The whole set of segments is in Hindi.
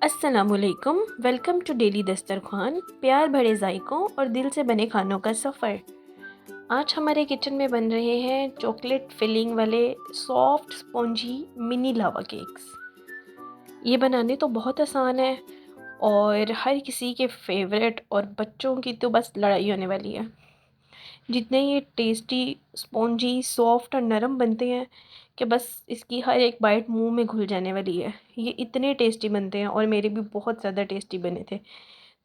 अस्सलामुअलैकुम। वेलकम टू डेली दस्तरखान। प्यार भरे जायकों और दिल से बने खानों का सफ़र। आज हमारे किचन में बन रहे हैं चॉकलेट फिलिंग वाले सॉफ्ट स्पॉन्जी मिनी लावा केक्स। ये बनाने तो बहुत आसान है और हर किसी के फेवरेट, और बच्चों की तो बस लड़ाई होने वाली है। जितने ये टेस्टी, स्पॉन्जी, सॉफ्ट और नरम बनते हैं कि बस इसकी हर एक बाइट मुंह में घुल जाने वाली है। ये इतने टेस्टी बनते हैं और मेरे भी बहुत ज़्यादा टेस्टी बने थे।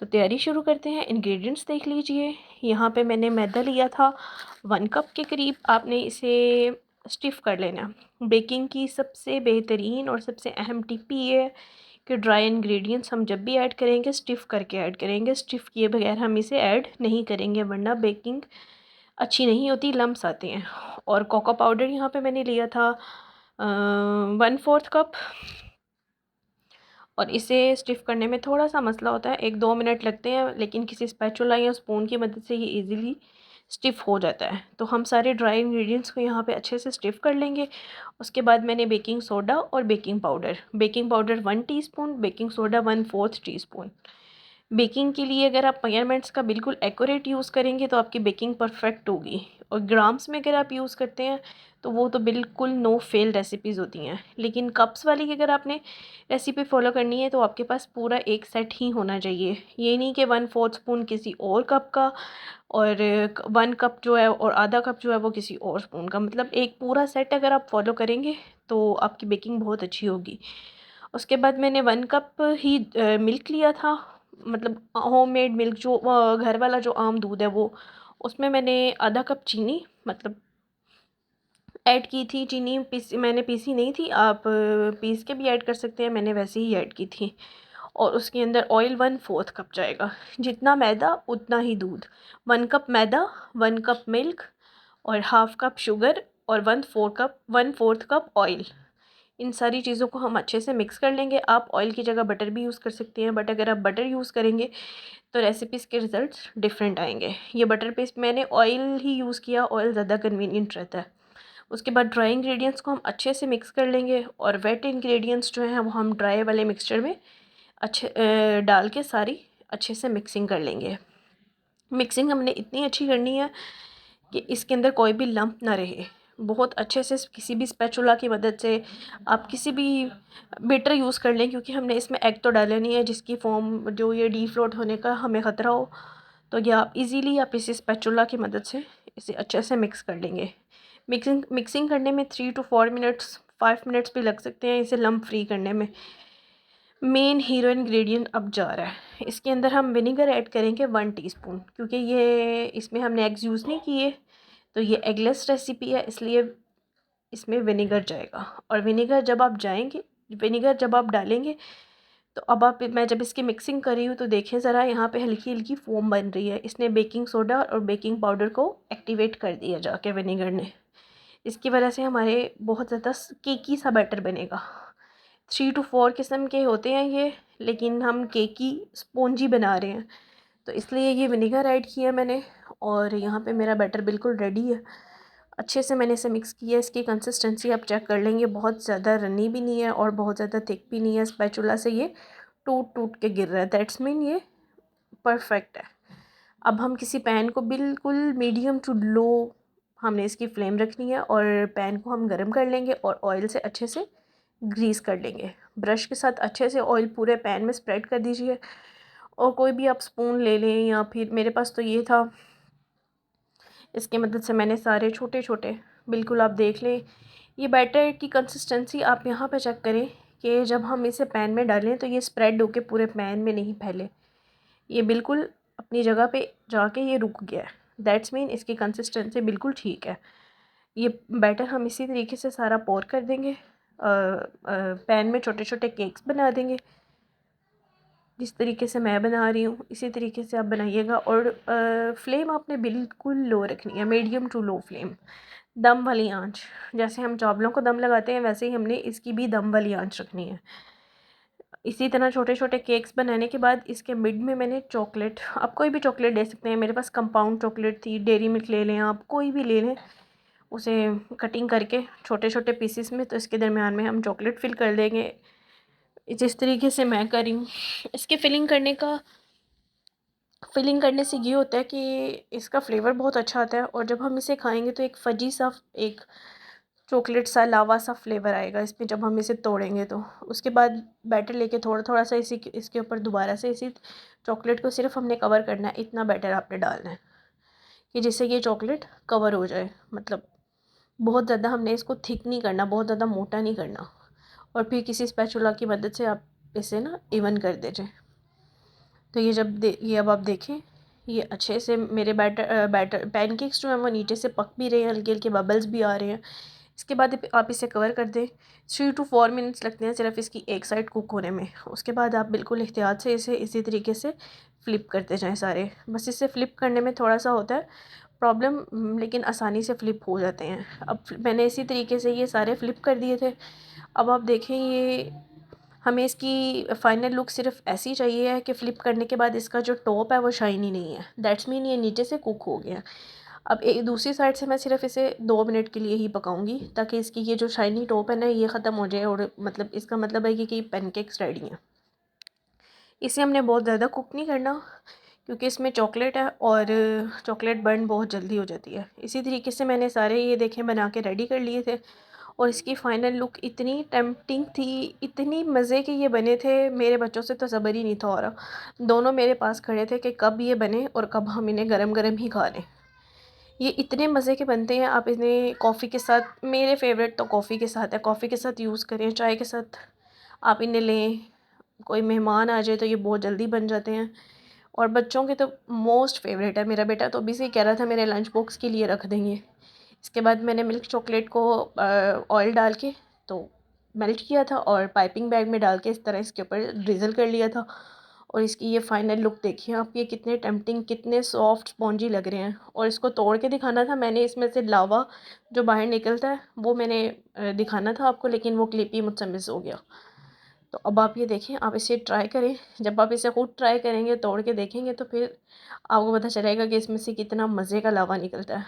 तो तैयारी शुरू करते हैं। इंग्रेडिएंट्स देख लीजिए। यहाँ पे मैंने मैदा लिया था 1 कप के करीब। आपने इसे स्टिफ़ कर लेना। बेकिंग की सबसे बेहतरीन और सबसे अहम टिप ये है कि ड्राई इंग्रेडिएंट्स हम जब भी ऐड करेंगे स्टिफ़ करके ऐड करेंगे। स्टिफ़ किए बगैर हम इसे ऐड नहीं करेंगे, वरना बेकिंग अच्छी नहीं होती, लम्स आते हैं। और कोको पाउडर यहाँ पे मैंने लिया था 1/4 कप। और इसे स्टिफ़ करने में थोड़ा सा मसला होता है, 1-2 मिनट लगते हैं, लेकिन किसी स्पैचुला या स्पून की मदद से ये इजीली स्टिफ़ हो जाता है। तो हम सारे ड्राई इंग्रेडिएंट्स को यहाँ पे अच्छे से स्टिफ़ कर लेंगे। उसके बाद मैंने बेकिंग सोडा और baking powder 1 teaspoon, baking soda 1/4 teaspoon. Baking के लिए अगर आप मेजरमेंट्स का बिल्कुल एक्यूरेट यूज़ करेंगे तो आपकी बेकिंग परफेक्ट होगी। और ग्राम्स में अगर आप यूज़ करते हैं तो वो तो बिल्कुल नो फेल रेसिपीज़ होती हैं। लेकिन कप्स वाली अगर आपने रेसिपी फॉलो करनी है तो आपके पास पूरा एक सेट ही होना चाहिए। ये नहीं कि 1/4 स्पून किसी और कप का और 1 कप जो है और आधा कप जो है वो किसी और स्पून का। मतलब एक पूरा सेट अगर आप फॉलो करेंगे तो आपकी बेकिंग बहुत अच्छी होगी। उसके बाद मैंने 1 कप ही मिल्क लिया था। मतलब होममेड मिल्क, जो घर वाला जो आम दूध है वो। उसमें मैंने आधा कप चीनी मतलब ऐड की थी। चीनी मैंने पीसी नहीं थी, आप पीस के भी ऐड कर सकते हैं, मैंने वैसे ही ऐड की थी। और उसके अंदर ऑयल 1/4 कप जाएगा। जितना मैदा उतना ही दूध। 1 कप मैदा, 1 कप मिल्क और हाफ कप शुगर और 1/4 कप ऑयल। इन सारी चीज़ों को हम अच्छे से मिक्स कर लेंगे। आप ऑयल की जगह बटर भी यूज़ कर सकते हैं, बट अगर आप बटर यूज़ करेंगे तो रेसिपीज़ के रिज़ल्ट्स डिफरेंट आएंगे। ये बटर पेस्ट मैंने ऑयल ही यूज़ किया, ऑयल ज़्यादा कन्वीनियंट रहता है। उसके बाद ड्राई इंग्रेडिएंट्स को हम अच्छे से मिक्स कर लेंगे और वेट इंग्रेडिएंट्स जो हैं वो हम ड्राई वाले मिक्सचर में अच्छे डाल के सारी अच्छे से मिक्सिंग कर लेंगे। मिक्सिंग हमने इतनी अच्छी करनी है कि इसके अंदर कोई भी लंप ना रहे। बहुत अच्छे से किसी भी स्पैचुला की मदद से आप किसी भी बीटर यूज़ कर लें, क्योंकि हमने इसमें एग तो डाले नहीं है जिसकी फॉर्म जो ये डी फ्लोट होने का हमें ख़तरा हो। तो ये आप इजीली आप इसी स्पैचुला की मदद से इसे अच्छे से मिक्स कर लेंगे। मिक्सिंग करने में 3 to 4 मिनट्स, 5 मिनट्स भी लग सकते हैं इसे लम्प फ्री करने में। मेन हीरो इंग्रेडिएंट अब जा रहा है। इसके अंदर हम विनेगर ऐड करेंगे 1 टीस्पून, क्योंकि ये इसमें हमने एग्स यूज़ नहीं किए, तो ये एगलेस रेसिपी है, इसलिए इसमें विनेगर जाएगा। और विनेगर जब आप डालेंगे तो अब आप मैं जब इसकी मिक्सिंग कर रही हूँ तो देखें ज़रा, यहाँ पे हल्की हल्की फोम बन रही है। इसने बेकिंग सोडा और बेकिंग पाउडर को एक्टिवेट कर दिया जाके विनेगर ने। इसकी वजह से हमारे बहुत ज़्यादा केकी सा बैटर बनेगा। 3 to 4 किस्म के होते हैं ये, लेकिन हम केकी स्पॉन्जी बना रहे हैं तो इसलिए ये विनेगर ऐड किया मैंने। और यहाँ पे मेरा बैटर बिल्कुल रेडी है। अच्छे से मैंने इसे मिक्स किया। इसकी कंसिस्टेंसी आप चेक कर लेंगे, बहुत ज़्यादा रनी भी नहीं है और बहुत ज़्यादा थिक भी नहीं है। स्पैचुला से ये टूट टूट के गिर रहा है, दैट्स मीन ये परफेक्ट है। अब हम किसी पैन को बिल्कुल मीडियम टू लो हमने इसकी फ्लेम रखनी है और पैन को हम गर्म कर लेंगे और ऑयल से अच्छे से ग्रीस कर लेंगे। ब्रश के साथ अच्छे से ऑयल पूरे पैन में स्प्रेड कर दीजिए। और कोई भी आप स्पून ले लें, या फिर मेरे पास तो ये था, इसकी मदद से मैंने सारे छोटे छोटे, बिल्कुल आप देख लें ये बैटर की कंसिस्टेंसी आप यहाँ पे चेक करें कि जब हम इसे पैन में डालें तो ये स्प्रेड होके पूरे पैन में नहीं फैले। ये बिल्कुल अपनी जगह पे जाके ये रुक गया है, दैट्स मीन इसकी कंसिस्टेंसी बिल्कुल ठीक है। ये बैटर हम इसी तरीके से सारा पोर कर देंगे। पैन में छोटे छोटे केक्स बना देंगे। जिस तरीके से मैं बना रही हूँ इसी तरीके से आप बनाइएगा। और फ्लेम आपने बिल्कुल लो रखनी है, मीडियम टू लो फ्लेम। दम वाली आंच, जैसे हम चावलों को दम लगाते हैं वैसे ही हमने इसकी भी दम वाली आंच रखनी है। इसी तरह छोटे छोटे केक्स बनाने के बाद इसके मिड में मैंने चॉकलेट, आप कोई भी चॉकलेट ले सकते हैं, मेरे पास कंपाउंड चॉकलेट थी, डेयरी मिल्क ले लें, आप कोई भी ले लें। उसे कटिंग करके छोटे छोटे पीसीस में, तो इसके दरमियान में हम चॉकलेट फिल कर देंगे। जिस तरीके से मैं कर रही हूँ। इसके फिलिंग करने से ये होता है कि इसका फ्लेवर बहुत अच्छा आता है, और जब हम इसे खाएंगे तो एक फजी सा, एक चॉकलेट सा, लावा सा फ्लेवर आएगा इसमें जब हम इसे तोड़ेंगे। तो उसके बाद बैटर लेके थोड़ा थोड़ा सा इसके ऊपर दोबारा से इसी चॉकलेट को सिर्फ हमने कवर करना है। इतना बैटर आपने डालना है कि जिससे ये चॉकलेट कवर हो जाए, मतलब बहुत ज़्यादा हमने इसको थिक नहीं करना, बहुत ज़्यादा मोटा नहीं करना। और फिर किसी स्पैचुला की मदद से आप इसे ना इवन कर दीजिए। तो ये अब आप देखें, ये अच्छे से मेरे बैटर पैनकेक्स जो हैं वो नीचे से पक भी रहे हैं, हल्के हल्के बबल्स भी आ रहे हैं। इसके बाद आप इसे कवर कर दें। 3 to 4 मिनट्स लगते हैं सिर्फ इसकी एक साइड कुक होने में। उसके बाद आप बिल्कुल एहतियात से इसे इसी तरीके से फ़्लिप करते जाएं सारे। बस इसे फ़्लिप करने में थोड़ा सा होता है प्रॉब्लम, लेकिन आसानी से फ़्लिप हो जाते हैं। अब मैंने इसी तरीके से ये सारे फ़्लिप कर दिए थे। अब आप देखें, ये हमें इसकी फ़ाइनल लुक सिर्फ ऐसी चाहिए है कि फ़्लिप करने के बाद इसका जो टॉप है वो शाइनी नहीं है, दैट्स मीन ये नीचे से कुक हो गया। अब एक दूसरी साइड से मैं सिर्फ इसे 2 मिनट के लिए ही पकाऊंगी, ताकि इसकी ये जो शाइनी टॉप है ना ये ख़त्म हो जाए, और मतलब इसका मतलब है कि पैनकेक्स रेडी हैं। इसे हमने बहुत ज़्यादा कुक नहीं करना, क्योंकि इसमें चॉकलेट है और चॉकलेट बर्न बहुत जल्दी हो जाती है। इसी तरीके से मैंने सारे ये देखें बना के रेडी कर लिए थे, और इसकी फ़ाइनल लुक इतनी टेम्पटिंग थी, इतनी मज़े के ये बने थे, मेरे बच्चों से तो सब्र ही नहीं था हो रहा। दोनों मेरे पास खड़े थे कि कब ये बने और कब हम इन्हें गरम गरम ही खा लें। ये इतने मज़े के बनते हैं। आप इन्हें कॉफ़ी के साथ, मेरे फेवरेट तो कॉफ़ी के साथ है, कॉफ़ी के साथ यूज़ करें, चाय के साथ आप इन्हें लें। कोई मेहमान आ जाए तो ये बहुत जल्दी बन जाते हैं, और बच्चों के तो मोस्ट फेवरेट है। मेरा बेटा तो अभी से ही कह रहा था मेरे लंच बॉक्स के लिए रख देंगे। इसके बाद मैंने मिल्क चॉकलेट को ऑयल डाल के तो मेल्ट किया था, और पाइपिंग बैग में डाल के इस तरह इसके ऊपर ड्रिज़ल कर लिया था। और इसकी ये फाइनल लुक देखिए आप, ये कितने टेम्पटिंग, कितने सॉफ्ट स्पॉन्जी लग रहे हैं। और इसको तोड़ के दिखाना था मैंने, इसमें से लावा जो बाहर निकलता है वो मैंने दिखाना था आपको, लेकिन वो क्लिप ही मुझसे मिस हो गया। तो अब आप ये देखें, आप इसे ट्राई करें। जब आप इसे खुद ट्राई करेंगे, तोड़ के देखेंगे, तो फिर आपको पता चलेगा कि इसमें से कितना मज़े का लावा निकलता है।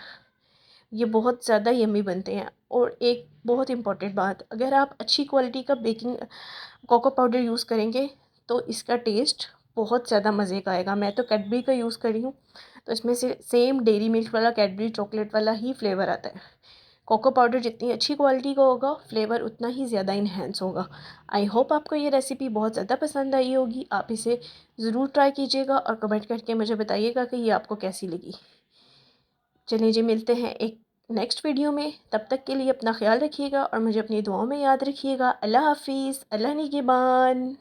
ये बहुत ज़्यादा यम्मी बनते हैं। और एक बहुत इम्पॉर्टेंट बात, अगर आप अच्छी क्वालिटी का बेकिंग कोको पाउडर यूज़ करेंगे तो इसका टेस्ट बहुत ज़्यादा मज़े का आएगा। मैं तो कैडबरी का यूज़ कर रही हूँ, तो इसमें से सेम डेयरी मिल्क वाला कैडबरी चॉकलेट वाला ही फ्लेवर आता है। कोको पाउडर जितनी अच्छी क्वालिटी का होगा, फ्लेवर उतना ही ज़्यादा इन्हेंस होगा। आई होप आपको ये रेसिपी बहुत ज़्यादा पसंद आई होगी। आप इसे ज़रूर ट्राई कीजिएगा और कमेंट करके मुझे बताइएगा कि ये आपको कैसी लगी। चलिए जी, मिलते हैं एक नेक्स्ट वीडियो में। तब तक के लिए अपना ख्याल रखिएगा और मुझे अपनी दुआओं में याद रखिएगा। अल्लाह हाफिज़, अल्लाह निगहबान।